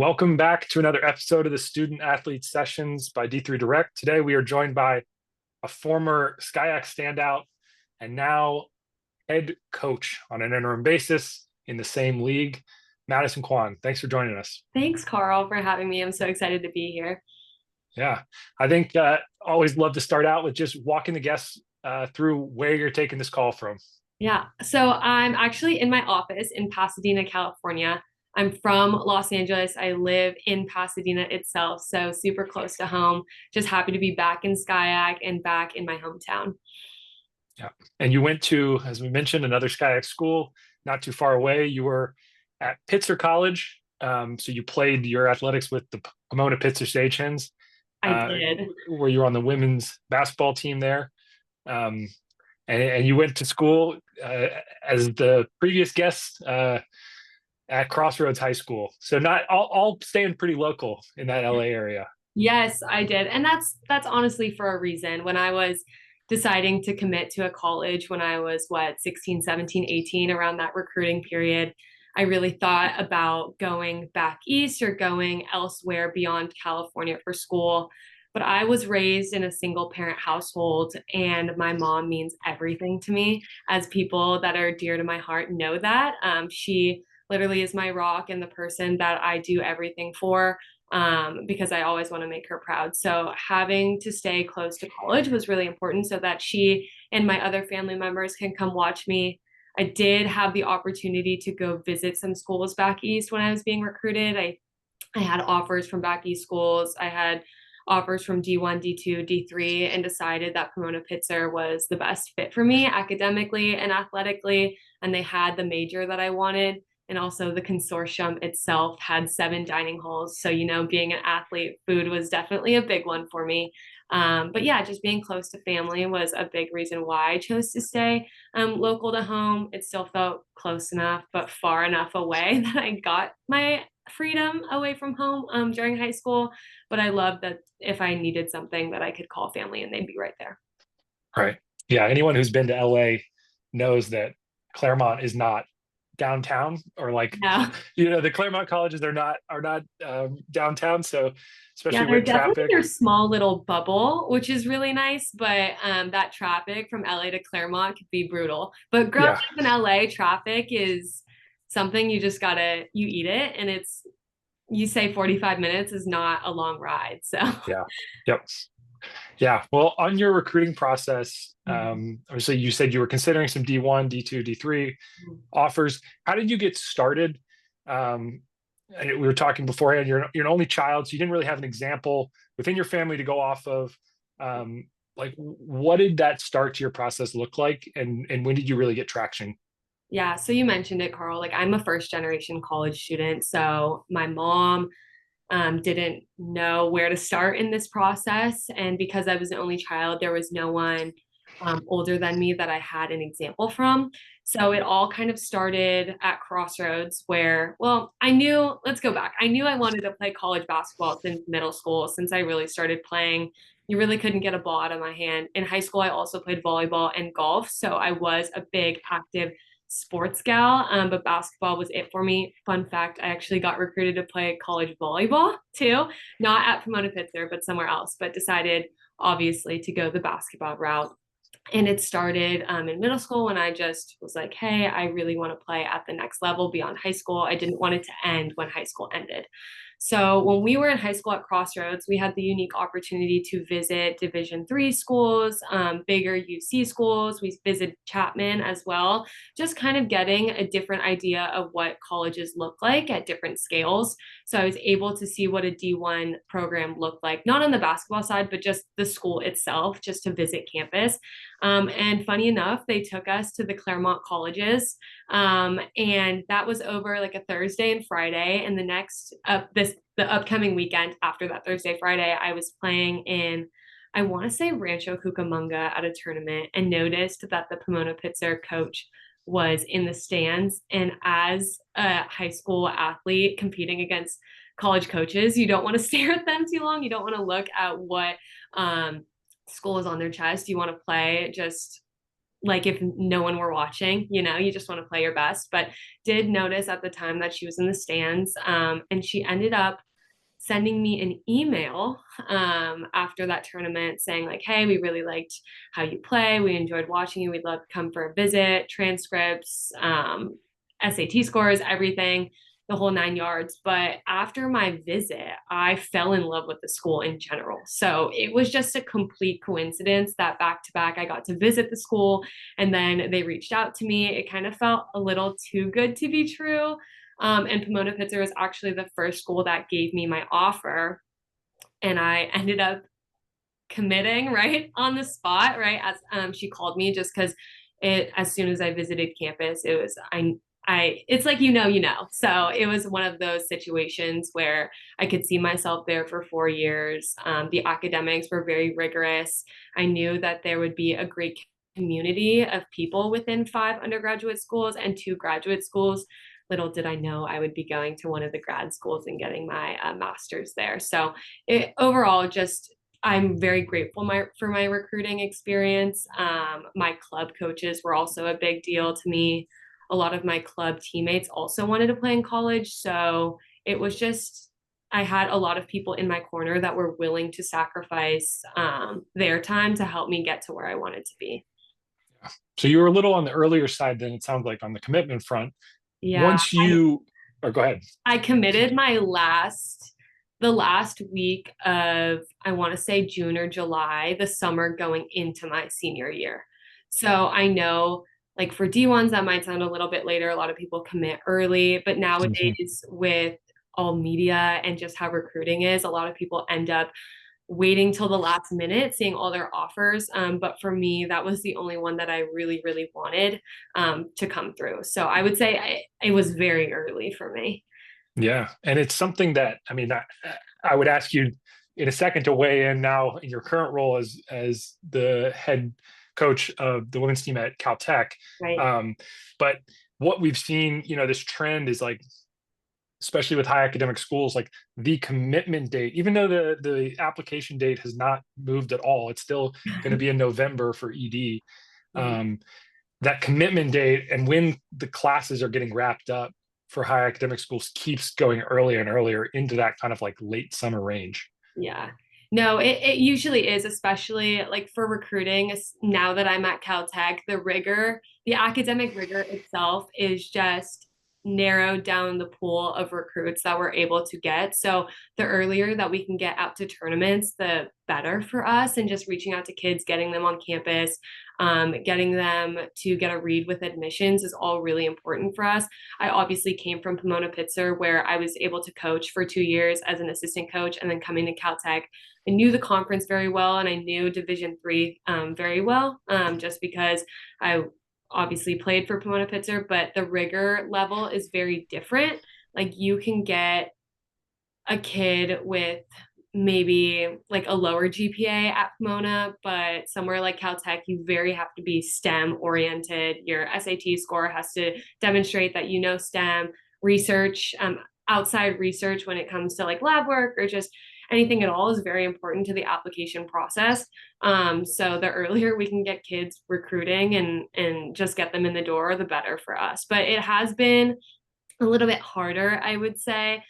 Welcome back to another episode of the Student Athlete Sessions by D3 Direct. Today we are joined by a former SCIAC standout and now head coach on an interim basis in the same league, Madison Quan. Thanks for joining us. Thanks, Carl, for having me. I'm so excited to be here. Yeah, I think always love to start out with just walking the guests through where you're taking this call from. Yeah, so I'm actually in my office in Pasadena, California. I'm from Los Angeles. I live in Pasadena itself, so super close to home. Just happy to be back in SCIAC and back in my hometown. Yeah, and you went to, as we mentioned, another SCIAC school not too far away. You were at Pitzer College, so you played your athletics with the Pomona-Pitzer Stagehens. I did. Where you were on the women's basketball team there. Um, and you went to school as the previous guest at Crossroads High School. So not all staying pretty local in that LA area. Yes, I did. And that's honestly for a reason. When I was deciding to commit to a college when I was 16, 17, 18, around that recruiting period, I really thought about going back east or going elsewhere beyond California for school. But I was raised in a single parent household, and my mom means everything to me. As people that are dear to my heart know that. She literally is my rock and the person that I do everything for, because I always want to make her proud. So having to stay close to college was really important so that she and my other family members can come watch me. I did have the opportunity to go visit some schools back east when I was being recruited. I had offers from back east schools. I had offers from D1, D2, D3, and decided that Pomona-Pitzer was the best fit for me academically and athletically. And they had the major that I wanted. And also the consortium itself had 7 dining halls. So, being an athlete, food was definitely a big one for me. But yeah, just being close to family was a big reason why I chose to stay local to home. It still felt close enough, but far enough away that I got my freedom away from home during high school. But I love that if I needed something that I could call family and they'd be right there. Right. Yeah. Anyone who's been to LA knows that Claremont is not downtown, or like, Yeah. the Claremont colleges are not downtown. So Yeah, especially they're with definitely traffic. their small little bubble, which is really nice. But that traffic from LA to Claremont could be brutal. But growing Yeah. up in LA, traffic is something you just you eat it. And you say 45 minutes is not a long ride. So, Yeah. Yep. Yeah. Well, on your recruiting process, Mhm. obviously you said you were considering some D1, D2, D3 offers. How did you get started? And we were talking beforehand, you're an only child, so you didn't really have an example within your family to go off of. Like, what did that start to your process look like? And when did you really get traction? Yeah, so you mentioned it, Carl. Like, I'm a first generation college student. So my mom didn't know where to start in this process. And because I was the only child, there was no one older than me that I had an example from. So it all kind of started at Crossroads, where, well, let's go back. I knew I wanted to play college basketball since middle school, since I really started playing. You really couldn't get a ball out of my hand. In high school, I also played volleyball and golf. So I was a big active sports gal, but basketball was it for me. Fun fact, I actually got recruited to play college volleyball too, not at Pomona-Pitzer, but somewhere else, but decided obviously to go the basketball route. And it started in middle school when I just was like, hey, I really want to play at the next level beyond high school. I didn't want it to end when high school ended. So when we were in high school at Crossroads, we had the unique opportunity to visit Division 3 schools, bigger UC schools. We visited Chapman as well, just kind of getting a different idea of what colleges look like at different scales. So I was able to see what a D1 program looked like, not on the basketball side, but just the school itself, just to visit campus. And funny enough, they took us to the Claremont colleges, and that was over like a Thursday and Friday. And the upcoming weekend after that Thursday, Friday, I was playing in, I want to say, Rancho Cucamonga at a tournament, and noticed that the Pomona-Pitzer coach was in the stands. And as a high school athlete competing against college coaches, you don't want to stare at them too long. You don't want to look at what school is on their chest. You want to play just like if no one were watching, you just want to play your best. But did notice at the time that she was in the stands, and she ended up sending me an email after that tournament saying like, hey, we really liked how you play. We enjoyed watching you. We'd love to come for a visit, transcripts, SAT scores, everything, the whole 9 yards. But after my visit, I fell in love with the school in general. So it was just a complete coincidence that back to back, I got to visit the school and then they reached out to me. It kind of felt a little too good to be true. And Pomona-Pitzer was actually the first school that gave me my offer. And I ended up committing right on the spot, right? As she called me, just because as soon as I visited campus, it was, it's like, So it was one of those situations where I could see myself there for 4 years. The academics were very rigorous. I knew that there would be a great community of people within 5 undergraduate schools and 2 graduate schools. Little did I know I would be going to one of the grad schools and getting my master's there. So overall, just I'm very grateful for my recruiting experience. My club coaches were also a big deal to me. A lot of my club teammates also wanted to play in college. So it was just, I had a lot of people in my corner that were willing to sacrifice their time to help me get to where I wanted to be. So you were a little on the earlier side than it sounds like on the commitment front. Yeah. Once you, or go ahead. I committed the last week of, I want to say June or July, the summer going into my senior year. So I know like for D1s, that might sound a little bit later. A lot of people commit early, but nowadays with all media and just how recruiting is, a lot of people end up waiting till the last minute, seeing all their offers. But for me, that was the only one that I really, really wanted to come through. So I would say it was very early for me. Yeah. And it's something that, I mean, I would ask you in a second to weigh in now in your current role as the head coach of the women's team at CalTech. Right. But what we've seen, this trend is like, especially with high academic schools, like the commitment date, even though the application date has not moved at all, it's still going to be in November for ED. That commitment date and when the classes are getting wrapped up for high academic schools keeps going earlier and earlier into that kind of like late summer range. Yeah. No, it usually is, especially like for recruiting. Now that I'm at CalTech, the academic rigor itself is just narrowed down the pool of recruits that we're able to get. So the earlier that we can get out to tournaments, the better for us. And just reaching out to kids, getting them on campus, getting them to get a read with admissions is all really important for us. I obviously came from Pomona-Pitzer, where I was able to coach for 2 years as an assistant coach, and then coming to CalTech, I knew the conference very well, and I knew Division III very well, just because I obviously played for Pomona-Pitzer, but the rigor level is very different. Like you can get a kid with maybe like a lower GPA at Pomona, but somewhere like CalTech, you very have to be STEM oriented. Your SAT score has to demonstrate that STEM research, outside research when it comes to like lab work or just anything at all is very important to the application process. So the earlier we can get kids recruiting and just get them in the door, the better for us. But it has been a little bit harder, I would say,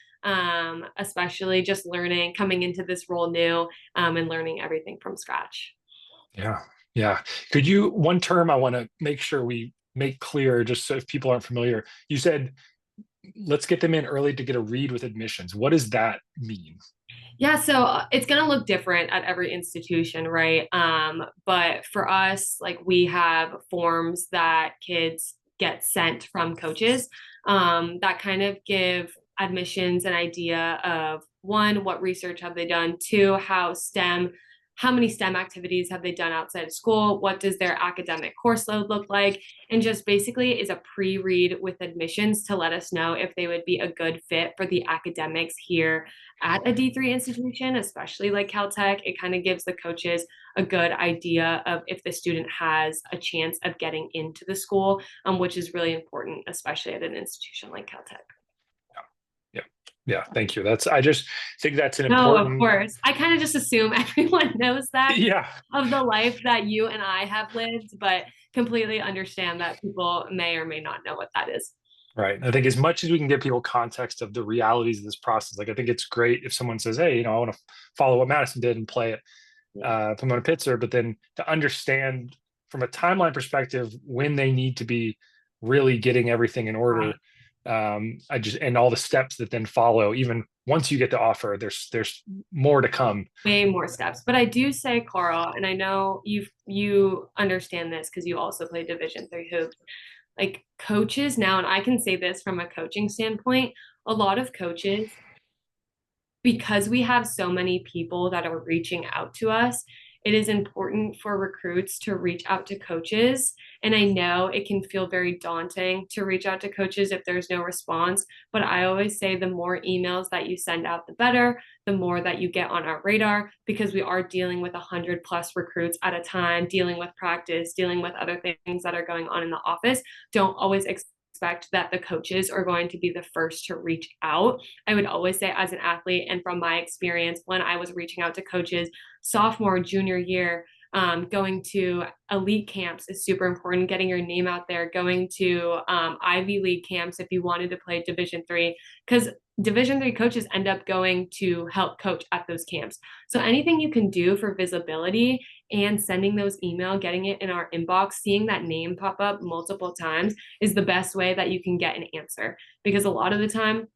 especially just coming into this role new, and learning everything from scratch. Yeah. Yeah. One term I want to make sure we make clear, just so if people aren't familiar, you said, let's get them in early to get a read with admissions. What does that mean? Yeah, so it's going to look different at every institution, right? But for us, like we have forms that kids get sent from coaches that kind of give admissions an idea of, one, what research have they done, two, how many STEM activities have they done outside of school? What does their academic course load look like? And just basically is a pre-read with admissions to let us know if they would be a good fit for the academics here at a D3 institution, especially like CalTech. It kind of gives the coaches a good idea of if the student has a chance of getting into the school, which is really important, especially at an institution like CalTech. Yeah, thank you. I just think that's an important. important. No, of course. I kind of just assume everyone knows that Yeah. of the life that you and I have lived, but completely understand that people may or may not know what that is. Right. I think as much as we can give people context of the realities of this process, like I think it's great if someone says, "Hey, I want to follow what Madison did and play at Pomona-Pitzer," but then to understand from a timeline perspective when they need to be really getting everything in order. I just and all the steps that then follow. Even once you get the offer, there's more to come. Way more steps. But I do say, Carl, and I know you understand this because you also play Division 3 hoops. Like coaches now, and I can say this from a coaching standpoint, a lot of coaches, because we have so many people that are reaching out to us, it is important for recruits to reach out to coaches. And I know it can feel very daunting to reach out to coaches if there's no response. But I always say the more emails that you send out, the better, the more that you get on our radar, because we are dealing with 100+ recruits at a time, dealing with practice, dealing with other things that are going on in the office. Don't always expect that the coaches are going to be the first to reach out. I would always say, as an athlete, and from my experience when I was reaching out to coaches sophomore, junior year, going to elite camps is super important. Getting your name out there, going to Ivy League camps if you wanted to play Division 3, because Division 3 coaches end up going to help coach at those camps. So anything you can do for visibility and sending those email, getting it in our inbox, seeing that name pop up multiple times is the best way that you can get an answer. Because a lot of the time,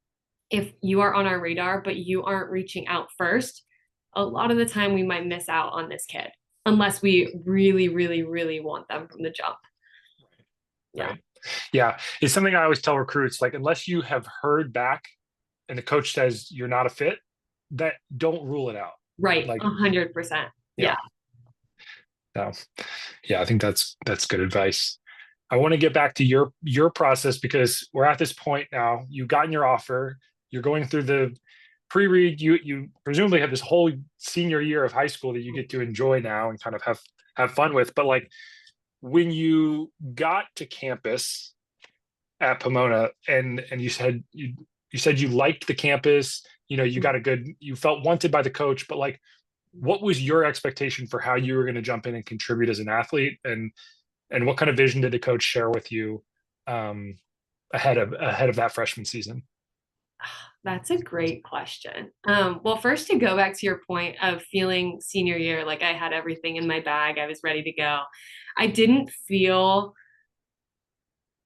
if you are on our radar, but you aren't reaching out first, a lot of the time we might miss out on this kid unless we really, really, really want them from the jump. Yeah. Right. Yeah. It's something I always tell recruits, like, unless you have heard back and the coach says you're not a fit, that don't rule it out. Right. Like 100%. Yeah. So, yeah, I think that's good advice. I want to get back to your process, because we're at this point now. You've gotten your offer. You're going through the pre-read. You presumably have this whole senior year of high school that you get to enjoy now and kind of have fun with. But like, when you got to campus at Pomona, and you said you liked the campus, you got you felt wanted by the coach, but like, what was your expectation for how you were going to jump in and contribute as an athlete, and what kind of vision did the coach share with you ahead of that freshman season? That's a great question. Well, first, to go back to your point of feeling senior year, like I had everything in my bag, I was ready to go. I didn't feel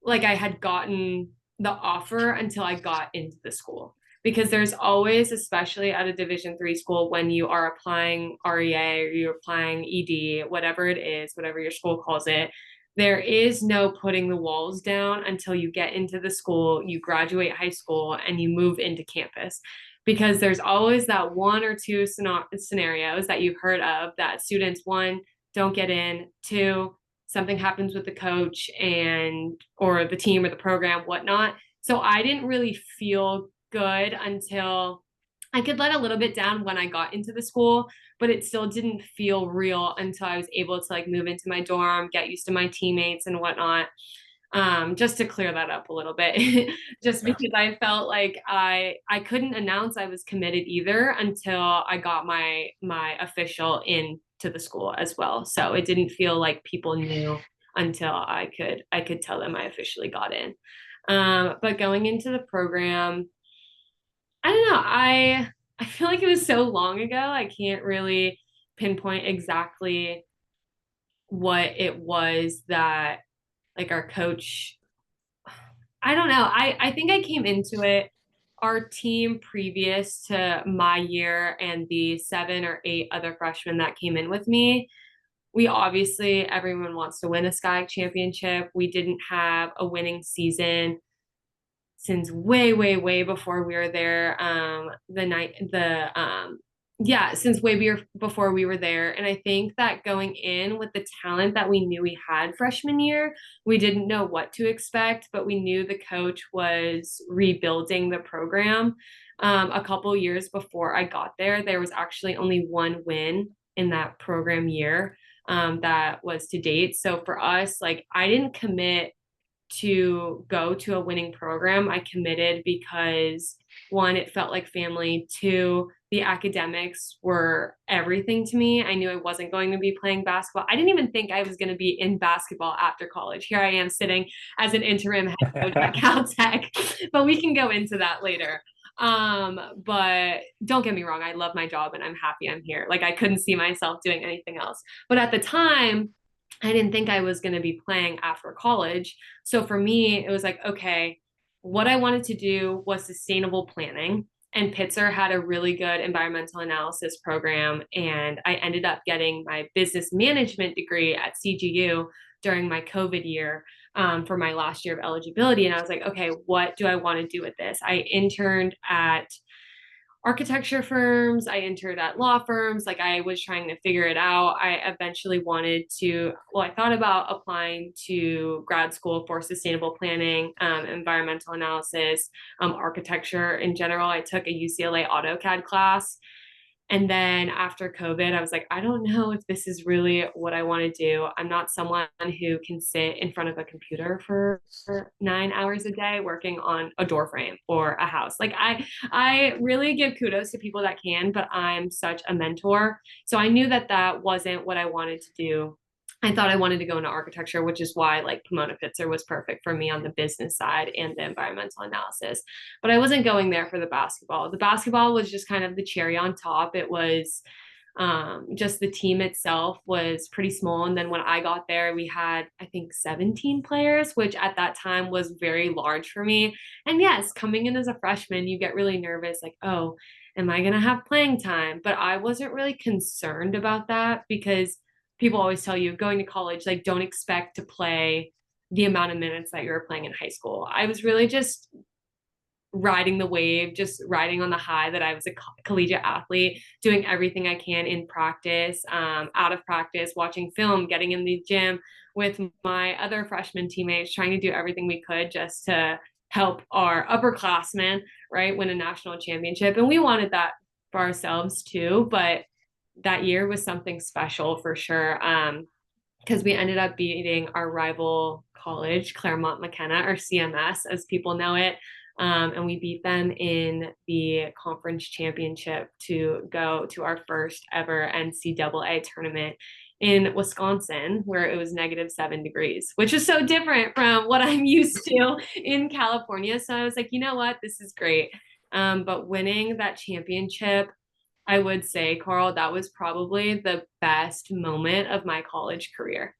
like I had gotten the offer until I got into the school, because there's always, especially at a Division 3 school, when you are applying REA or you're applying ED, whatever it is, whatever your school calls it, there is no putting the walls down until you get into the school, you graduate high school, and you move into campus. Because there's always that one or two scenarios that you've heard of that students, one, don't get in, two, something happens with the coach or the team or the program, whatnot. So I didn't really feel good until I could let a little bit down when I got into the school, but it still didn't feel real until I was able to like move into my dorm, get used to my teammates and whatnot. Just to clear that up a little bit, just because I felt like I couldn't announce I was committed either until I got my official into the school as well. So it didn't feel like people knew until I could tell them I officially got in. But going into the program, I don't know. I feel like it was so long ago. I can't really pinpoint exactly what it was that like our coach, I don't know. I think I came into it, our team previous to my year and the 7 or 8 other freshmen that came in with me, we obviously, everyone wants to win a SCIAC championship. We didn't have a winning season since way, way, way before we were there. Since way before we were there. And I think that going in with the talent that we knew we had freshman year, we didn't know what to expect, but we knew the coach was rebuilding the program. A couple years before I got there, there was actually only one win in that program year that was to date. So for us, like, I didn't commit to go to a winning program. I committed because, one, it felt like family. Two, the academics were everything to me. I knew I wasn't going to be playing basketball. I didn't even think I was going to be in basketball after college. Here I am sitting as an interim head coach at CalTech, but we can go into that later. But don't get me wrong, I love my job and I'm happy I'm here. Like I couldn't see myself doing anything else. But at the time, I didn't think I was going to be playing after college. So for me, it was like, okay, what I wanted to do was sustainable planning. And Pitzer had a really good environmental analysis program. And I ended up getting my business management degree at CGU during my COVID year, for my last year of eligibility. And I was like, okay, what do I want to do with this? I interned at architecture firms. I entered at law firms. Like I was trying to figure it out. I eventually wanted to, well, I thought about applying to grad school for sustainable planning, environmental analysis, architecture in general. I took a UCLA AutoCAD class. And then after COVID, I was like, I don't know if this is really what I want to do. I'm not someone who can sit in front of a computer for 9 hours a day working on a door frame or a house. Like I really give kudos to people that can, but I'm such a mentor. So I knew that that wasn't what I wanted to do. I thought I wanted to go into architecture, which is why like Pomona-Pitzer was perfect for me on the business side and the environmental analysis. But I wasn't going there for the basketball. The basketball was just kind of the cherry on top. It was just the team itself was pretty small. And then when I got there, we had, I think, 17 players, which at that time was very large for me. And yes, coming in as a freshman, you get really nervous, like, oh, am I going to have playing time? But I wasn't really concerned about that because people always tell you going to college, like, don't expect to play the amount of minutes that you were playing in high school. I was really just riding the wave, just riding on the high that I was a collegiate athlete, doing everything I can in practice, out of practice, watching film, getting in the gym with my other freshman teammates, trying to do everything we could just to help our upperclassmen, right, win a national championship. And we wanted that for ourselves too, but that year was something special for sure, because we ended up beating our rival college, Claremont McKenna, or CMS as people know it. And we beat them in the conference championship to go to our first ever NCAA tournament in Wisconsin, where it was -7 degrees, which is so different from what I'm used to in California. So I was like, you know what, this is great. But winning that championship, I would say, Carl, that was probably the best moment of my college career.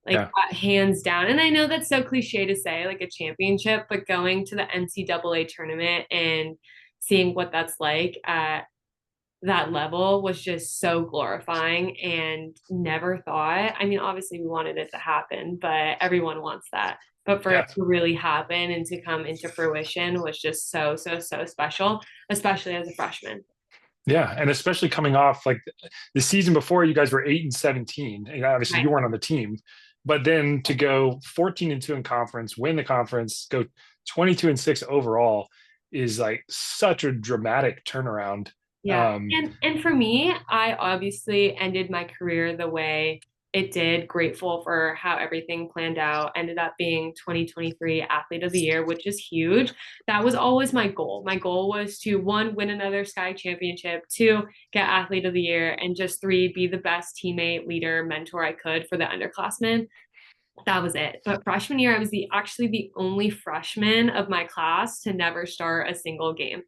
Like, Yeah. hands down. And I know that's so cliche to say, like a championship, but going to the NCAA tournament and seeing what that's like at that level was just so glorifying, and never thought, I mean, obviously we wanted it to happen, but everyone wants that. But for Yeah. it to really happen and to come into fruition was just so, so, so special, especially as a freshman. Yeah, and especially coming off like the season before, you guys were 8-17, and obviously Right. you weren't on the team, but then to go 14-2 in conference, win the conference, go 22-6 overall is like such a dramatic turnaround. Yeah. And for me, I obviously ended my career the way it did, grateful for how everything planned out, ended up being 2023 Athlete of the Year, which is huge. That was always my goal. My goal was to, one, win another SCIAC championship, two, get Athlete of the Year, and just three, be the best teammate, leader, mentor I could for the underclassmen. That was it. But freshman year, I was actually the only freshman of my class to never start a single game.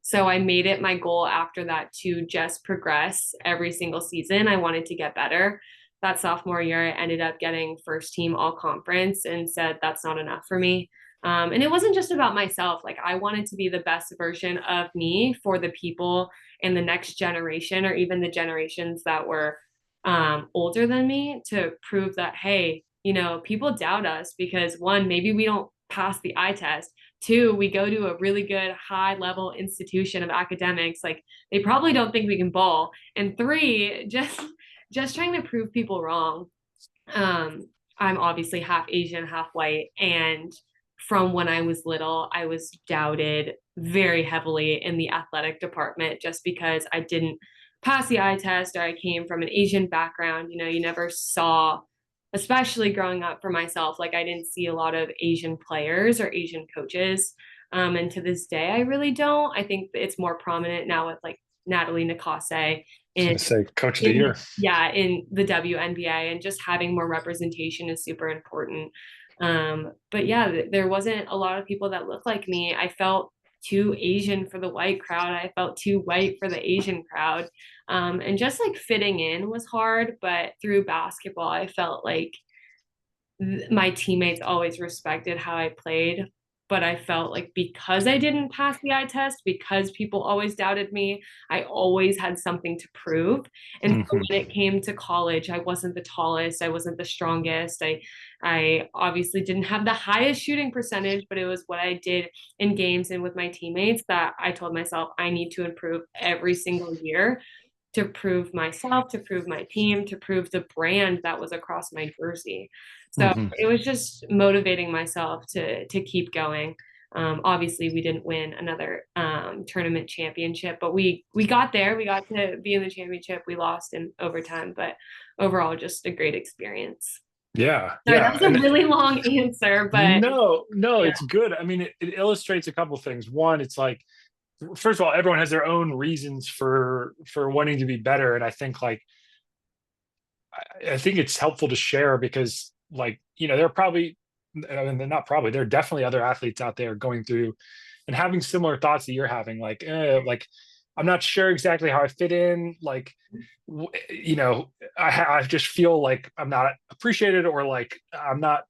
So I made it my goal after that to just progress every single season. I wanted to get better. That sophomore year, I ended up getting first team all conference and said, that's not enough for me. And it wasn't just about myself. Like, I wanted to be the best version of me for the people in the next generation, or even the generations that were older than me, to prove that, hey, you know, people doubt us because, one, maybe we don't pass the eye test. Two, we go to a really good high level institution of academics. Like, they probably don't think we can ball. And three, just trying to prove people wrong. I'm obviously half Asian, half white. And from when I was little, I was doubted very heavily in the athletic department just because I didn't pass the eye test, or I came from an Asian background. You know, you never saw, especially growing up for myself, like I didn't see a lot of Asian players or Asian coaches. And to this day, I really don't. I think it's more prominent now with like Natalie Nakase I was in going to say coach of the year. in the WNBA, and just having more representation is super important. But yeah, there wasn't a lot of people that looked like me. I felt too Asian for the white crowd. I felt too white for the Asian crowd. And just like fitting in was hard, but through basketball, I felt like my teammates always respected how I played. But I felt like because I didn't pass the eye test, because people always doubted me, I always had something to prove. And so Mm-hmm. when it came to college, I wasn't the tallest, I wasn't the strongest. I obviously didn't have the highest shooting percentage, but it was what I did in games and with my teammates that I told myself I need to improve every single year to prove myself, to prove my team, to prove the brand that was across my jersey. So Mm-hmm. it was just motivating myself to keep going. Obviously, we didn't win another tournament championship, but we got there. We got to be in the championship. We lost in overtime, but overall, just a great experience. Yeah, Sorry, that yeah. was a And really long answer, but no, yeah, it's good. I mean, it illustrates a couple things. One, it's like, first of all, everyone has their own reasons for wanting to be better, and I think like I think it's helpful to share because like there are probably, I mean, they're not probably, there are definitely other athletes out there going through and having similar thoughts that you're having, like I'm not sure exactly how I fit in, like I just feel like I'm not appreciated, or like I'm not,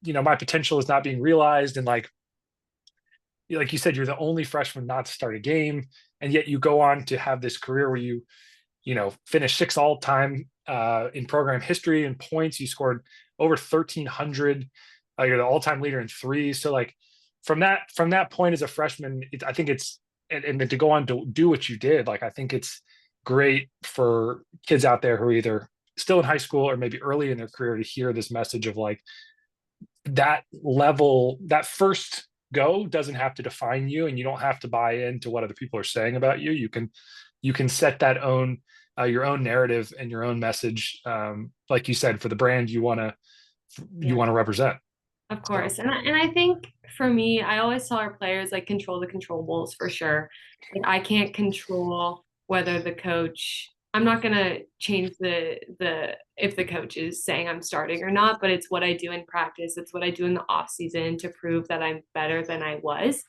my potential is not being realized, and like you said, you're the only freshman not to start a game, and yet you go on to have this career where you finished sixth all time in program history in points. You scored over 1,300. You're the all-time leader in threes. So like from that point as a freshman, I think it's, and then to go on to do what you did, like I think it's great for kids out there who are either still in high school or maybe early in their career to hear this message of like that level, that first go doesn't have to define you, and you don't have to buy into what other people are saying about you. You can set that own your own narrative and your own message, like you said, for the brand you want to yeah. represent. Of So course. And I think for me, I always tell our players like control the controllables for sure. Like I can't control whether the coach, I'm not gonna change the if the coach is saying I'm starting or not, but it's what I do in practice. It's what I do in the off season to prove that I'm better than I was.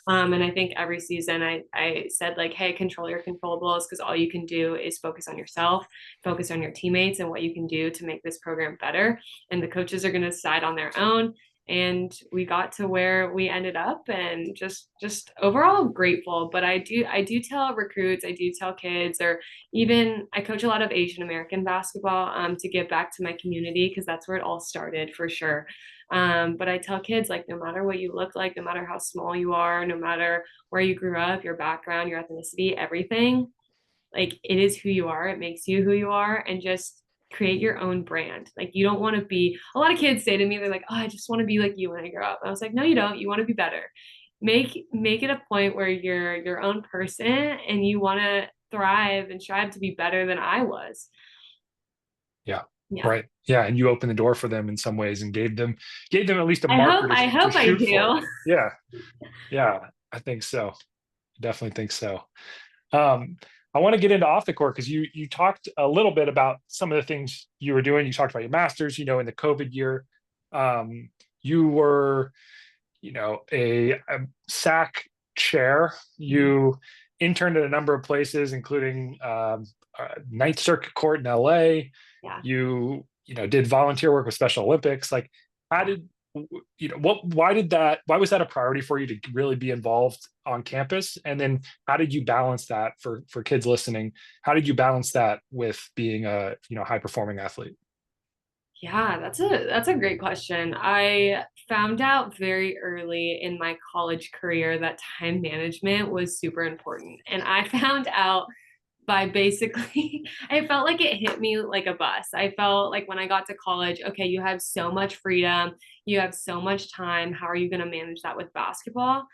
And I think every season I said like, hey, control your controllables, because all you can do is focus on yourself, focus on your teammates and what you can do to make this program better. And the coaches are gonna decide on their own, and we got to where we ended up, and just overall grateful. But I do tell recruits, I do tell kids, or even I coach a lot of Asian American basketball, to give back to my community, because that's where it all started for sure. But I tell kids like no matter what you look like, no matter how small you are, no matter where you grew up, your background, your ethnicity, everything, like it is who you are, it makes you who you are, and just create your own brand. Like you don't want to be, a lot of kids say to me, they're like, oh, I just want to be like you when I grow up. I was like, no, you don't. You want to be better. Make it a point where you're your own person and you want to thrive and strive to be better than I was. yeah, Yeah. right, yeah, and you opened the door for them in some ways and gave them at least a marker I to hope I shoot for. do. Yeah, yeah, I think so. Definitely think so. Um, I want to get into off the court because you talked a little bit about some of the things you were doing. You talked about your masters, in the COVID year. You were, a SAC chair. You interned at a number of places, including Ninth Circuit Court in LA. Yeah. Did volunteer work with Special Olympics. Like, how did why was that a priority for you to really be involved on campus? And then how did you balance that for kids listening? How did you balance that with being a high performing athlete? Yeah, that's a great question. I found out very early in my college career that time management was super important. And I found out by basically, I felt like it hit me like a bus. I felt like when I got to college, okay, you have so much freedom, you have so much time. How are you going to manage that with basketball?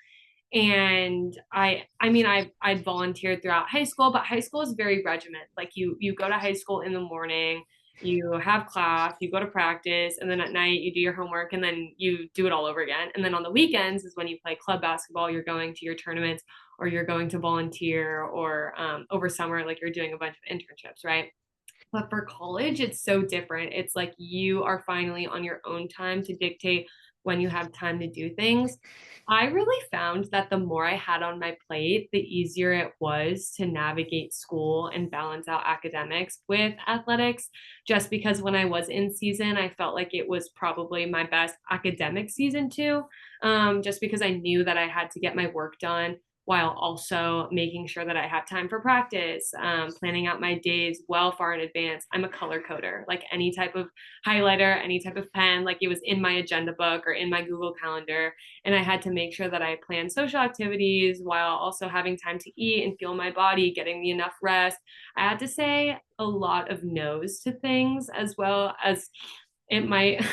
And I mean I'd volunteered throughout high school, but high school is very regimented. Like you go to high school in the morning, you have class, you go to practice, and then at night you do your homework, and then you do it all over again. And then on the weekends is when you play club basketball, you're going to your tournaments, or you're going to volunteer, or over summer, like you're doing a bunch of internships, right? But for college, it's so different. It's like you are finally on your own time to dictate when you have time to do things. I really found that the more I had on my plate, the easier it was to navigate school and balance out academics with athletics. Just because when I was in season, I felt like it was probably my best academic season too. Just because I knew that I had to get my work done while also making sure that I have time for practice, planning out my days well far in advance. I'm a color coder, like any type of highlighter, any type of pen, like it was in my agenda book or in my Google Calendar. And I had to make sure that I planned social activities while also having time to eat and feel my body, getting me enough rest. I had to say a lot of no's to things, as well as it might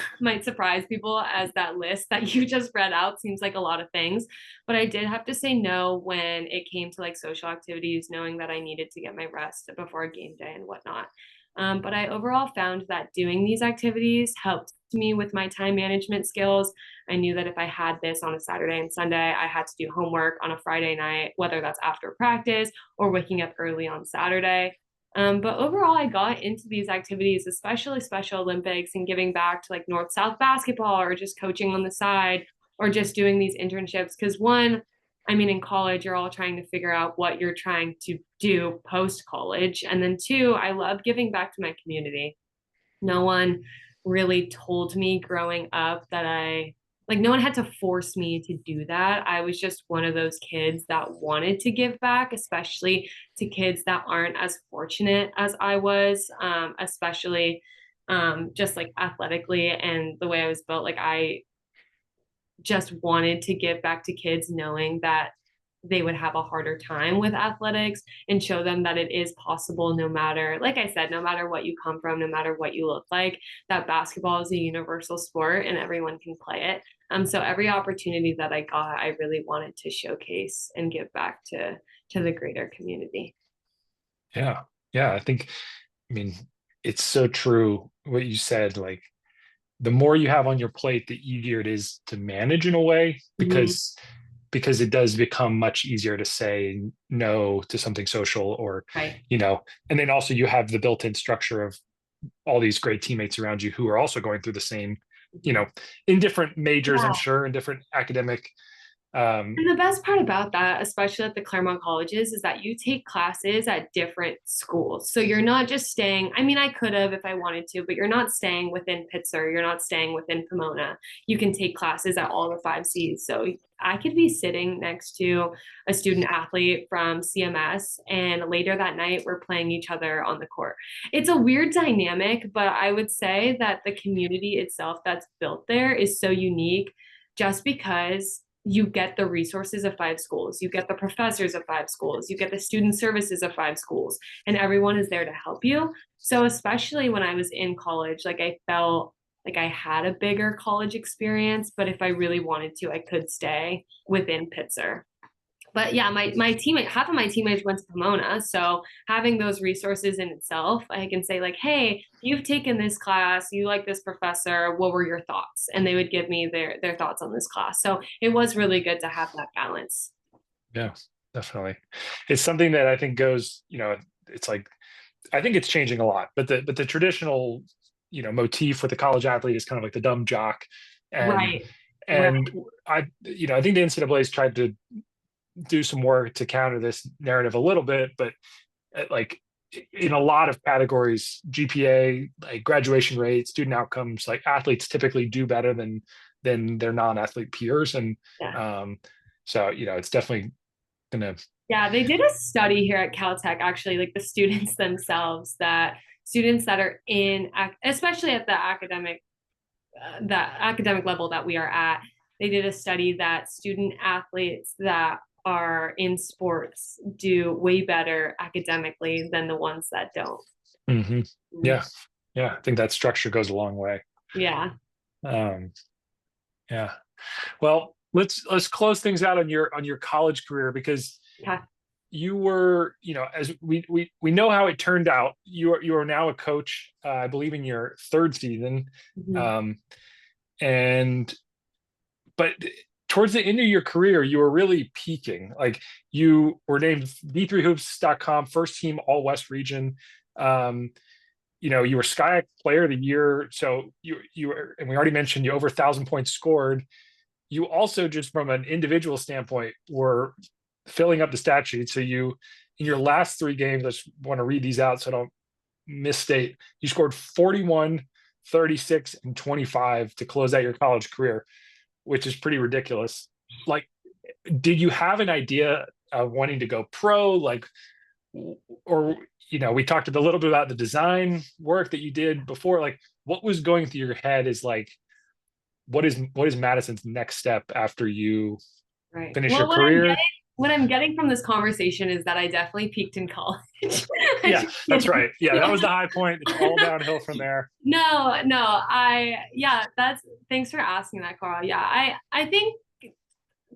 surprise people, as that list that you just read out seems like a lot of things, but I did have to say no when it came to like social activities, knowing that I needed to get my rest before a game day and whatnot. But I overall found that doing these activities helped me with my time management skills. I knew that if I had this on a Saturday and Sunday, I had to do homework on a Friday night, whether that's after practice or waking up early on Saturday. But overall, I got into these activities, especially Special Olympics, and giving back to like North South basketball, or just coaching on the side, or just doing these internships. Because one, I mean, in college, you're all trying to figure out what you're trying to do post college. And then two, I love giving back to my community. No one really told me growing up that no one had to force me to do that. I was just one of those kids that wanted to give back, especially to kids that aren't as fortunate as I was, especially just like athletically and the way I was built. Like I just wanted to give back to kids knowing that they would have a harder time with athletics, and show them that it is possible, no matter, like I said, no matter what you come from, no matter what you look like, that basketball is a universal sport and everyone can play it. So every opportunity that I got, I really wanted to showcase and give back to the greater community. Yeah. Yeah. I mean, it's so true what you said. Like, the more you have on your plate, the easier it is to manage in a way, because it does become much easier to say no to something social, or Right. And then also you have the built-in structure of all these great teammates around you who are also going through the same, in different majors, I'm Yeah. sure, in different academic. And the best part about that, especially at the Claremont colleges, is that you take classes at different schools. So you're not just staying, I mean, I could have if I wanted to, but you're not staying within Pitzer, you're not staying within Pomona. You can take classes at all the 5 Cs. So I could be sitting next to a student athlete from CMS, and later that night we're playing each other on the court. It's a weird dynamic, but I would say that the community itself that's built there is so unique, just because you get the resources of 5 schools, you get the professors of 5 schools, you get the student services of 5 schools, and everyone is there to help you. So especially when I was in college, like I felt like I had a bigger college experience, but if I really wanted to, I could stay within Pitzer. But yeah, my teammate, half of my teammates went to Pomona. So having those resources in itself, I can say like, hey, you've taken this class, you like this professor, what were your thoughts? And they would give me their thoughts on this class. So it was really good to have that balance. Yeah, definitely. It's something that I think goes, it's like, I think it's changing a lot, but the traditional, motif with the college athlete is kind of like the dumb jock. And Right. Right. and I think the NCAA has tried to do some work to counter this narrative a little bit, but like in a lot of categories, GPA, like graduation rate, student outcomes, like athletes typically do better than their non-athlete peers. And Yeah. so, it's definitely gonna. Yeah, they did a study here at CalTech, actually, like the students themselves, that students that are in, especially at the academic level that we are at, they did a study that student athletes that are in sports do way better academically than the ones that don't. Mhm. Mhm. Yeah. Yeah. I think that structure goes a long way. Yeah. Um, yeah. Well, let's close things out on your college career, because Yeah. you were, as we know how it turned out. You are now a coach, I believe, in your third season, Mhm. um, and but towards the end of your career, you were really peaking. Like, you were named D3hoops.com first team All West region. Um, you were SCIAC Player of the Year. So you were, and we already mentioned you over 1,000 points scored. You also, just from an individual standpoint, were filling up the stat sheet. So in your last three games, I just want to read these out so I don't misstate. You scored 41, 36, and 25 to close out your college career, which is pretty ridiculous. Like, did you have an idea of wanting to go pro? Like, or, we talked a little bit about the design work that you did before. Like, what was going through your head is like, what is Madison's next step after you Right. finish your Well, career? what I'm getting from this conversation is that I definitely peaked in college. I Yeah, just that's kidding. right. Yeah, that was the high point. It's all downhill from there. No, yeah, that's, thanks for asking that, Carl. Yeah, I think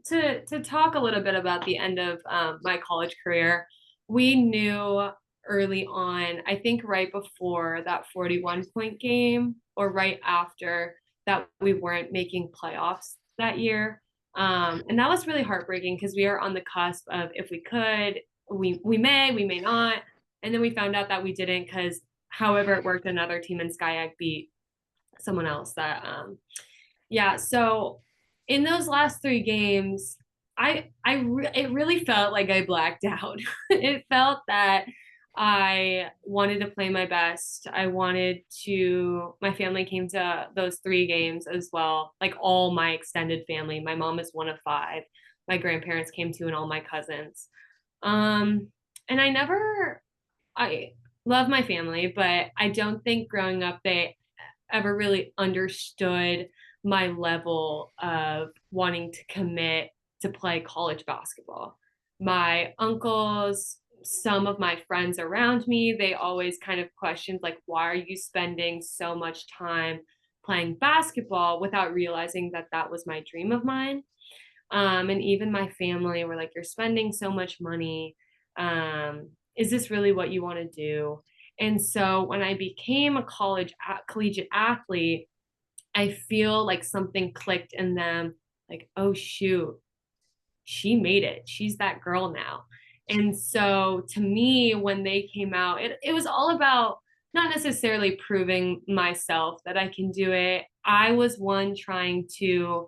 to talk a little bit about the end of my college career, we knew early on, I think right before that 41-point game or right after, that we weren't making playoffs that year. And that was really heartbreaking because we are on the cusp of, if we could, we may not. And then we found out that we didn't, because however it worked, another team in SCIAC beat someone else that yeah, so in those last three games, it really felt like I blacked out. It felt that I wanted to play my best. I wanted to, my family came to those three games as well, like all my extended family. My mom is one of five. My grandparents came to, and all my cousins. Um, and I love my family, but I don't think growing up they ever really understood my level of wanting to commit to play college basketball. My uncles, some of my friends around me, they always kind of questioned, like, why are you spending so much time playing basketball, without realizing that that was my dream of mine. And even my family were like, you're spending so much money. Is this really what you want to do? And so when I became a collegiate athlete, I feel like something clicked in them, like, oh shoot, she made it. She's that girl now. And so to me, when they came out, it was all about not necessarily proving myself that I can do it. I was one trying to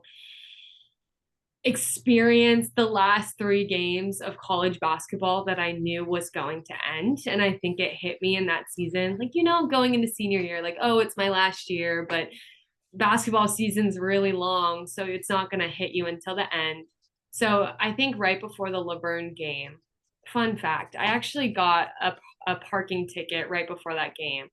experience the last three games of college basketball that I knew was going to end. And I think it hit me in that season, like, going into senior year, like, oh, it's my last year, but basketball season's really long, so it's not going to hit you until the end. So I think right before the Laverne game, fun fact, I actually got a parking ticket right before that game.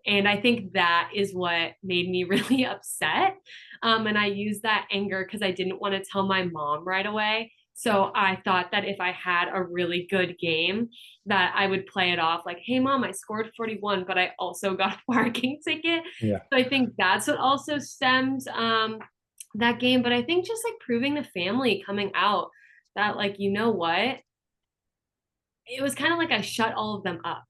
And I think that is what made me really upset. And I used that anger because I didn't want to tell my mom right away. So I thought that if I had a really good game, that I would play it off like, hey, mom, I scored 41, but I also got a parking ticket. Yeah. So I think that's what also stemmed that game. But I think just like proving the family coming out that, like, what? It was kind of like I shut all of them up.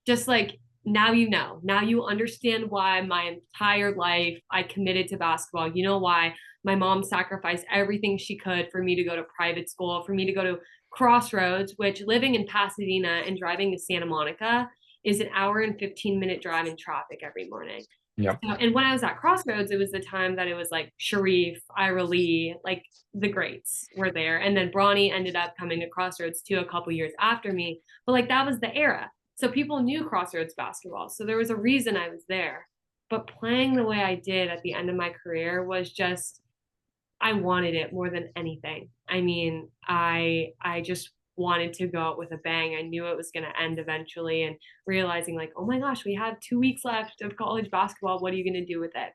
Just like, now you understand why my entire life I committed to basketball. You know why my mom sacrificed everything she could for me to go to private school, for me to go to Crossroads, which, living in Pasadena and driving to Santa Monica, is an hour and 15-minute drive in traffic every morning. Yeah. So, and when I was at Crossroads, it was the time that it was like Sharif, Ira Lee, like the greats were there. And then Bronny ended up coming to Crossroads too a couple years after me. But like that was the era. So people knew Crossroads basketball. So there was a reason I was there. But playing the way I did at the end of my career was just, I wanted it more than anything. I mean, I just wanted to go out with a bang. I knew it was going to end eventually, and realizing like, oh my gosh, we have 2 weeks left of college basketball. What are you going to do with it?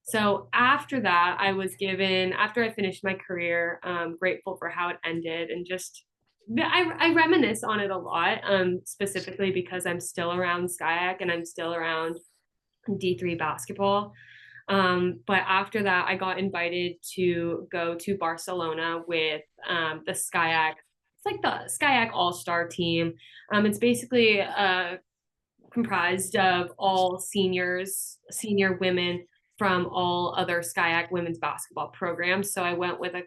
So after that, after I finished my career, grateful for how it ended, and just I reminisce on it a lot, specifically because I'm still around SCIAC and I'm still around D3 basketball. But after that, I got invited to go to Barcelona with the SCIAC like the SCIAC All-Star team. It's basically comprised of all senior women from all other SCIAC women's basketball programs. So I went with a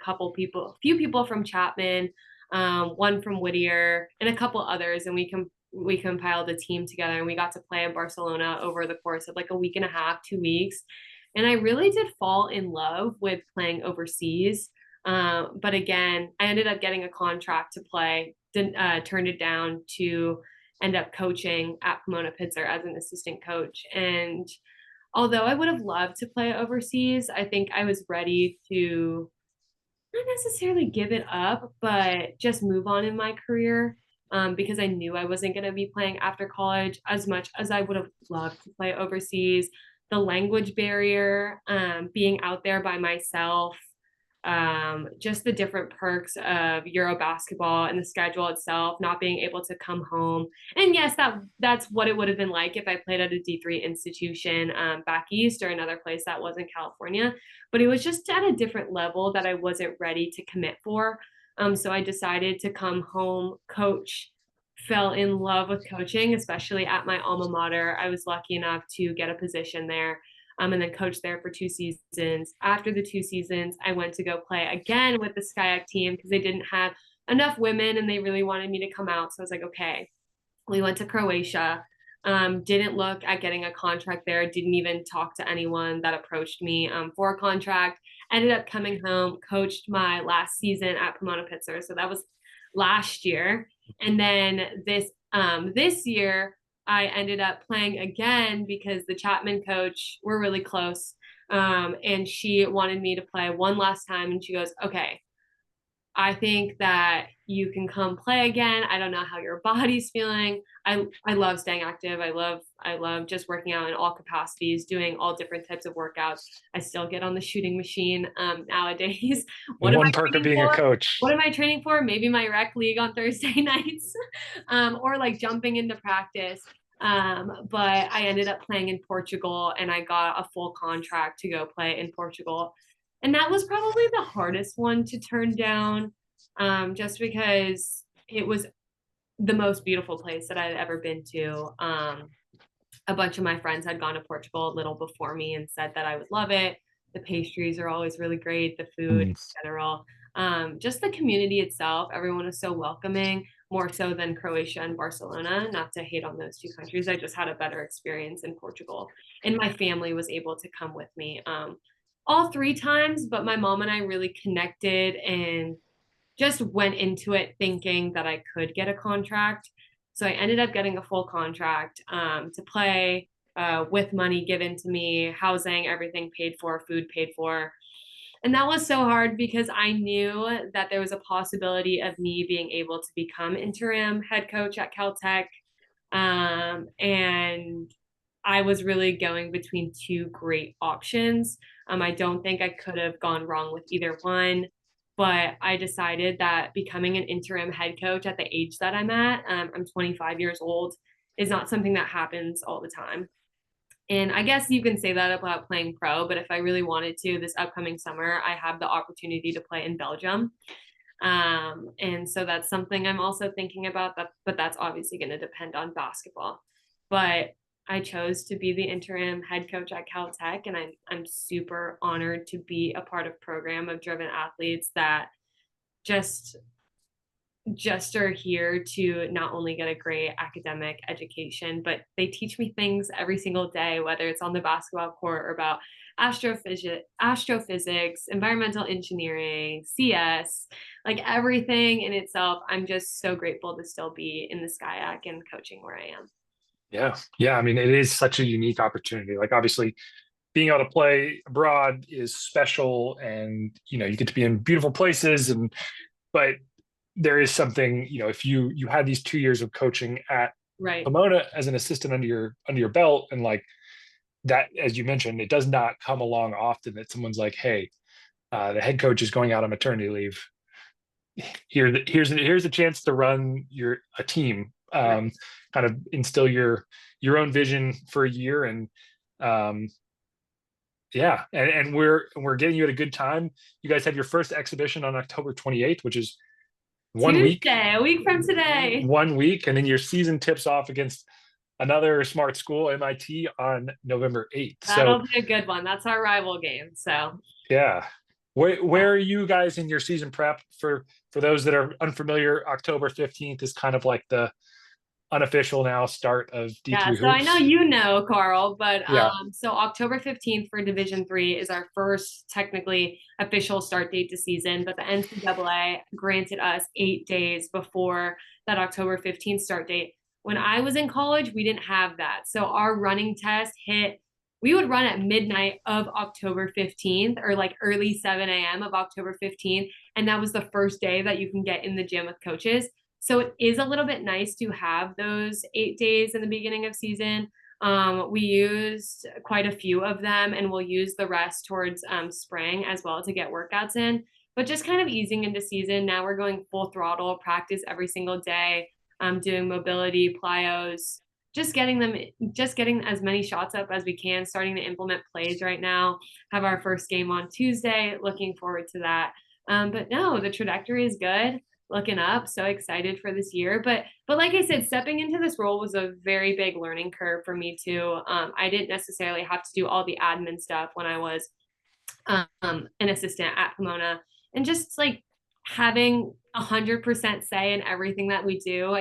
few people from Chapman, one from Whittier, and a couple others, and we compiled a team together, and we got to play in Barcelona over the course of like a week and a half, 2 weeks. And I really did fall in love with playing overseas. But again, I ended up getting a contract to play, turned it down to end up coaching at Pomona-Pitzer as an assistant coach. And although I would have loved to play overseas, I think I was ready to not necessarily give it up, but just move on in my career, because I knew I wasn't going to be playing after college as much as I would have loved to play overseas. The language barrier, being out there by myself, just the different perks of Euro basketball and the schedule itself, not being able to come home. And yes, that's what it would have been like if I played at a D3 institution back east or another place that wasn't California. But it was just at a different level that I wasn't ready to commit for. So I decided to come home, coach, fell in love with coaching, especially at my alma mater. I was lucky enough to get a position there, and then coached there for 2 seasons. After the 2 seasons, I went to go play again with the SCIAC team because they didn't have enough women and they really wanted me to come out. So I was like, okay. We went to Croatia. Didn't look at getting a contract there. Didn't even talk to anyone that approached me for a contract. Ended up coming home, coached my last season at Pomona-Pitzer. So that was last year. And then this year, I ended up playing again because the Chapman coach, we're really close. And she wanted me to play one last time. And she goes, okay, I think that you can come play again. I don't know how your body's feeling. I love staying active. I love just working out in all capacities, doing all different types of workouts. I still get on the shooting machine nowadays. One perk of being a coach. What am I training for? Maybe my rec league on Thursday nights, or like jumping into practice. But I ended up playing in Portugal, and I got a full contract to go play in Portugal. And that was probably the hardest one to turn down, just because it was the most beautiful place that I'd ever been to. A bunch of my friends had gone to Portugal a little before me and said that I would love it. The pastries are always really great, the food in general. Just the community itself, everyone is so welcoming, more so than Croatia and Barcelona. Not to hate on those two countries, I just had a better experience in Portugal. And my family was able to come with me all 3 times, but my mom and I really connected and just went into it thinking that I could get a contract. So I ended up getting a full contract to play with money given to me, housing, everything paid for, food paid for. And that was so hard because I knew that there was a possibility of me being able to become interim head coach at CalTech. And I was really going between 2 great options. I don't think I could have gone wrong with either one, but I decided that becoming an interim head coach at the age that I'm at, I'm 25 years old, is not something that happens all the time. And I guess you can say that about playing pro, but if I really wanted to, this upcoming summer, I have the opportunity to play in Belgium. And so that's something I'm also thinking about, but that's obviously going to depend on basketball. But I chose to be the interim head coach at CalTech, and I'm super honored to be a part of a program of driven athletes that just are here to not only get a great academic education, but they teach me things every single day, whether it's on the basketball court or about astrophysics, environmental engineering, CS, like everything in itself. I'm just so grateful to still be in the SCIAC and coaching where I am. Yeah. I mean, it is such a unique opportunity. Like, obviously, being able to play abroad is special, and you get to be in beautiful places, but there is something, if you had these 2 years of coaching at Pomona as an assistant under your belt, and like that, as you mentioned, it does not come along often that someone's like, hey, the head coach is going out on maternity leave. Here's a chance to run a team, kind of instill your own vision for a year. And yeah, and we're getting you at a good time. You guys have your first exhibition on October 28th, which is 1 week, Tuesday, a week from today. 1 week, and then your season tips off against another smart school, MIT, on November 8th. That'll So be a good one. That's our rival game. So yeah. Where are you guys in your season prep? For those that are unfamiliar, October 15th is kind of like the unofficial now start of yeah, D3 so I know hoops. you know, Carl, but Yeah. so October 15th for Division 3 is our first technically official start date to season, but the NCAA granted us 8 days before that October 15th start date. When I was in college, we didn't have that. So our running test hit, we would run at midnight of October 15th or like early 7 a.m. of October 15th. And that was the first day that you can get in the gym with coaches. So it is a little bit nice to have those 8 days in the beginning of season. We used quite a few of them, and we'll use the rest towards spring as well to get workouts in. But just kind of easing into season. Now we're going full throttle practice every single day, doing mobility, plyos, just getting as many shots up as we can, starting to implement plays right now. Have our first game on Tuesday. Looking forward to that. But no, the trajectory is good, looking up, so excited for this year. But like I said, stepping into this role was a very big learning curve for me too. I didn't necessarily have to do all the admin stuff when I was an assistant at Pomona, and just like having 100% say in everything that we do.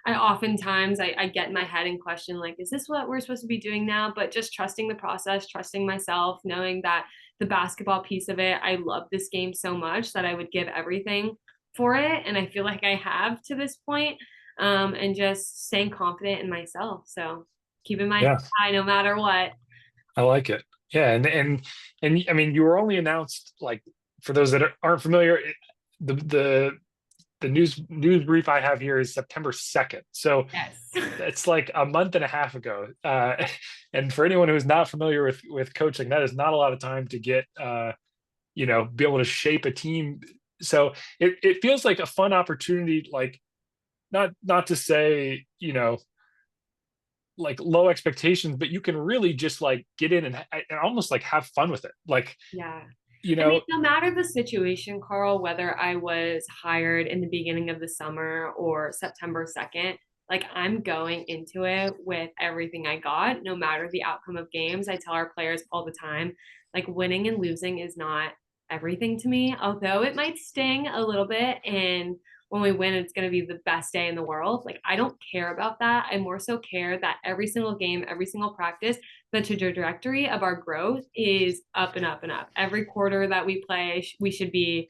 I oftentimes I get in my head and question, like, is this what we're supposed to be doing now? But just trusting the process, trusting myself, knowing that the basketball piece of it, I love this game so much that I would give everything for it. And I feel like I have to this point, and just staying confident in myself. So keeping my head Yeah. high no matter what. I like it. Yeah, and I mean, you were only announced, like, for those that aren't familiar, the news brief I have here is September 2nd. So Yes. it's like a month and a half ago. And for anyone who's not familiar with coaching, that is not a lot of time to get be able to shape a team. So it feels like a fun opportunity, like, not to say, like, low expectations, but you can really just like get in and almost like have fun with it. Like, Yeah. you I mean, know, no matter the situation, Carl, whether I was hired in the beginning of the summer or September 2nd, like I'm going into it with everything I got, no matter the outcome of games. I tell our players all the time, like winning and losing is not everything to me, although it might sting a little bit. And when we win, it's going to be the best day in the world. Like, I don't care about that. I more so care that every single game, every single practice, the trajectory of our growth is up and up and up. Every quarter that we play, we should be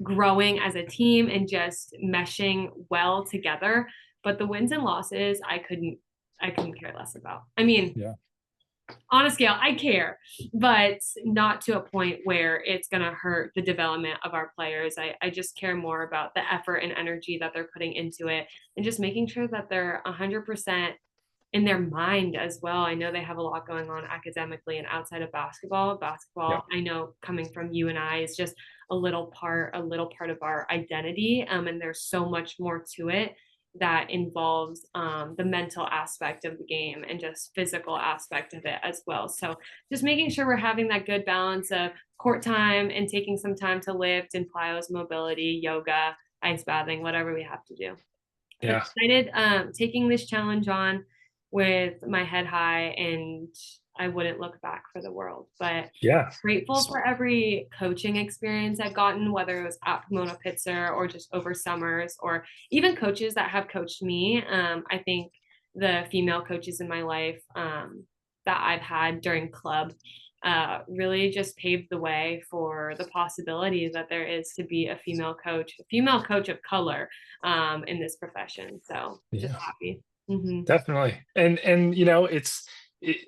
growing as a team and just meshing well together. But the wins and losses, I couldn't care less about. I mean, yeah, on a scale, I care, but not to a point where it's going to hurt the development of our players. I just care more about the effort and energy that they're putting into it, and just making sure that they're 100% in their mind as well. I know they have a lot going on academically and outside of basketball. yeah, I know, coming from you and I, is just a little part of our identity. And there's so much more to it that involves the mental aspect of the game and just physical aspect of it as well. So just making sure we're having that good balance of court time and taking some time to lift and plyos, mobility, yoga, ice bathing, whatever we have to do. But yeah, excited taking this challenge on with my head high, and I wouldn't look back for the world. But yeah, grateful for every coaching experience I've gotten, whether it was at Pomona-Pitzer or just over summers, or even coaches that have coached me. I think the female coaches in my life that I've had during club really just paved the way for the possibility that there is to be a female coach of color in this profession. So just yeah. happy. Mm-hmm. Definitely. And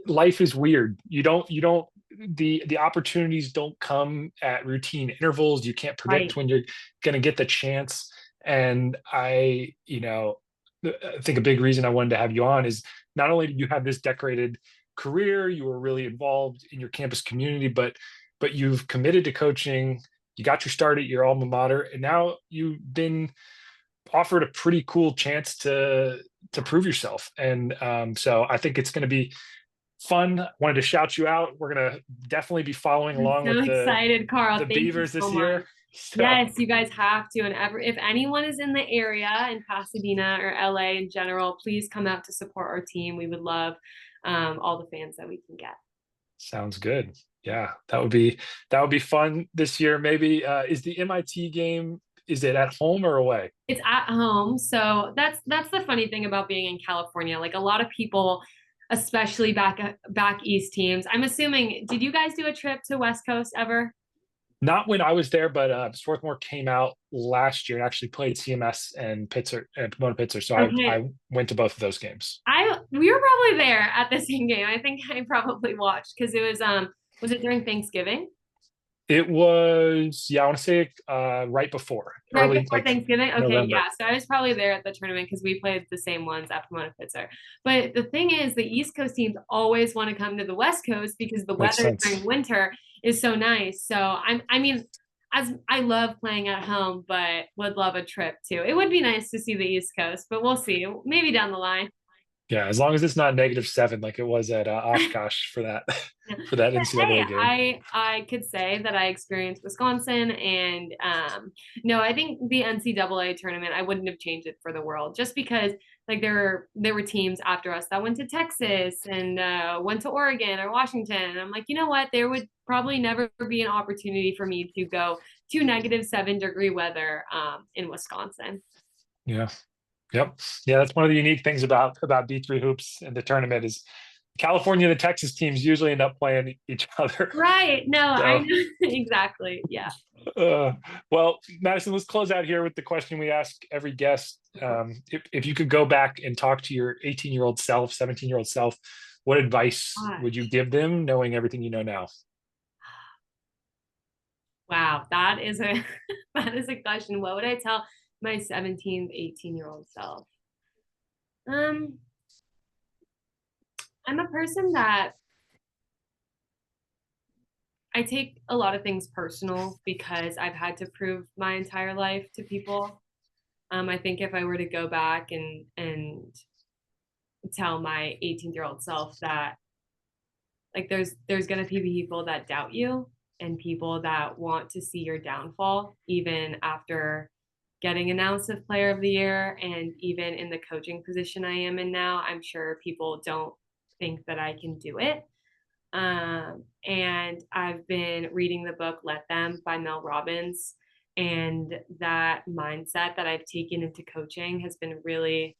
life is weird. You don't the opportunities don't come at routine intervals. You can't predict Right. when you're going to get the chance. And I think a big reason I wanted to have you on is not only do you have this decorated career, you were really involved in your campus community, but you've committed to coaching. You got your start at your alma mater, and now you've been offered a pretty cool chance to prove yourself. And so I think it's going to be fun. Wanted to shout you out. We're going to definitely be following I'm along so with excited, Carl. the Thank you Beavers so this much. year. So Yes, you guys have to. And if anyone is in the area in Pasadena or LA in general, please come out to support our team. We would love all the fans that we can get. sounds good. Yeah, that would be fun this year. Maybe is the MIT game, is it at home or away? It's at home, so that's the funny thing about being in California. Like a lot of people, especially back east teams. I'm assuming, did you guys do a trip to West Coast ever? Not when I was there, but Swarthmore came out last year and actually played CMS and Pitzer and Pomona-Pitzer. So Okay. I went to both of those games. We were probably there at the same game. I think I probably watched because it was it during Thanksgiving? It was, yeah, I want to say right before, Right early before like Thanksgiving? Okay, November. yeah. So I was probably there at the tournament because we played the same ones at Pomona-Pitzer. But the thing is, the East Coast teams always want to come to the West Coast because the Makes weather during sense. winter is so nice. So I mean, as I love playing at home, but would love a trip too. It would be nice to see the East Coast, but we'll see. Maybe down the line. Yeah, as long as it's not -7 like it was at Oshkosh for that Yeah. for that But hey, NCAA game. I could say that I experienced Wisconsin, and no, I think the NCAA tournament I wouldn't have changed it for the world, just because like there were teams after us that went to Texas and went to Oregon or Washington, and I'm like, you know what, there would probably never be an opportunity for me to go to -7 degree weather in Wisconsin. Yeah. Yep. Yeah, that's one of the unique things about D3 hoops and the tournament is California and the Texas teams usually end up playing each other. Right? No, I So know exactly. Yeah. Uh, well, Madison, let's close out here with the question we ask every guest. If you could go back and talk to your 18-year-old self, 17-year-old self, what advice would you Gosh. give them knowing everything you know now? Wow, that is a that is a question. What would I tell my 17, 18-year-old self? Um, I'm a person that I take a lot of things personal because I've had to prove my entire life to people. I think if I were to go back and tell my 18-year-old self that like there's gonna be people that doubt you and people that want to see your downfall even after getting announced as player of the year, and even in the coaching position I am in now, I'm sure people don't think that I can do it. And I've been reading the book Let Them by Mel Robbins, and that mindset that I've taken into coaching has been really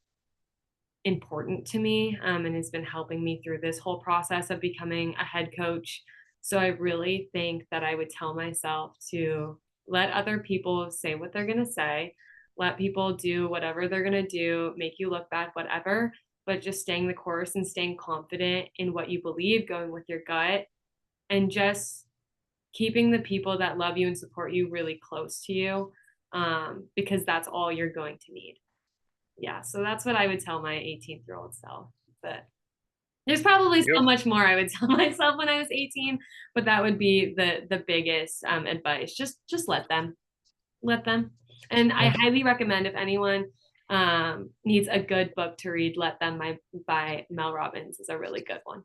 important to me, and has been helping me through this whole process of becoming a head coach. So I really think that I would tell myself to let other people say what they're going to say, let people do whatever they're going to do, make you look bad, whatever, but just staying the course and staying confident in what you believe, going with your gut, and just keeping the people that love you and support you really close to you, because that's all you're going to need. Yeah, so that's what I would tell my 18-year-old self. But there's probably so Yep. much more I would tell myself when I was 18, but that would be the biggest advice. Just let them. And I Okay. highly recommend if anyone needs a good book to read, Let Them by Mel Robbins is a really good one.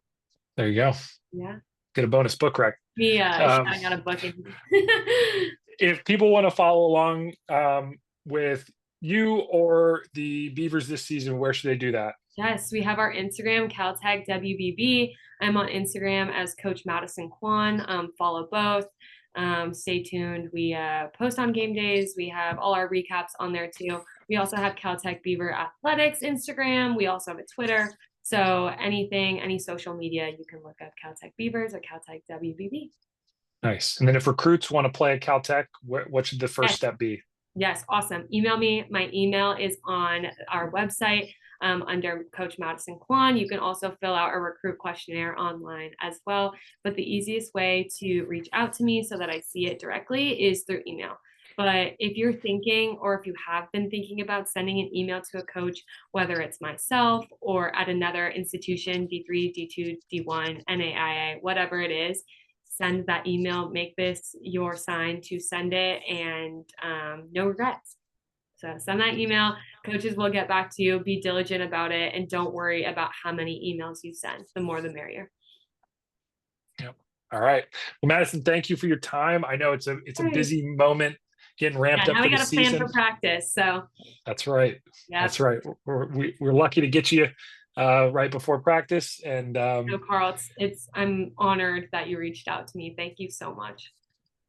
There you go. Yeah, Get a bonus book rec. me Um, shouting out a book. if people want to follow along with you or the Beavers this season, where should they do that? Yes, we have our Instagram, CalTech WBB. I'm on Instagram as Coach Madison Quan. Follow both. Stay tuned. We post on game days. We have all our recaps on there too. We also have CalTech Beaver Athletics Instagram. We also have a Twitter. So anything, any social media, you can look up CalTech Beavers or CalTech WBB. Nice. And then if recruits want to play at Caltech, what should the first Yes. step be? Yes, awesome. Email me. My email is on our website under Coach Madison Quan. You can also fill out a recruit questionnaire online as well. But the easiest way to reach out to me so that I see it directly is through email. But if you're thinking, or if you have been thinking about sending an email to a coach, whether it's myself or at another institution, D3, D2, D1, NAIA, whatever it is, send that email, make this your sign to send it, and no regrets. So send that email. Coaches will get back to you. Be diligent about it, and don't worry about how many emails you send. The more, the merrier. Yep. All right. Well, Madison, thank you for your time. I know it's a All right. busy moment getting ramped Yeah, up now for we the got to plan season. for practice. So That's right. yeah. That's right. We're lucky to get you right before practice. And No, Carl, I'm honored that you reached out to me. Thank you so much.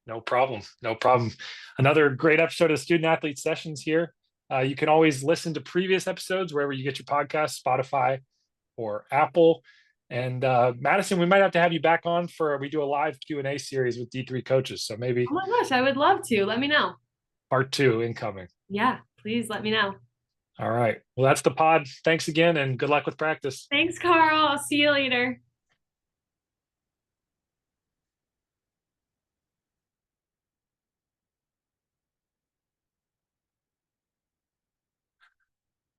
no problem. No problem. Another great episode of Student Athlete Sessions here. You can always listen to previous episodes wherever you get your podcast, Spotify or Apple. And Madison, we might have to have you back on we do a live Q&A series with D3 coaches. So maybe Oh my gosh, I would love to. Let me know. part 2 incoming. Yeah, please let me know. All right. Well, that's the pod. Thanks again and good luck with practice. Thanks, Carl. I'll see you later.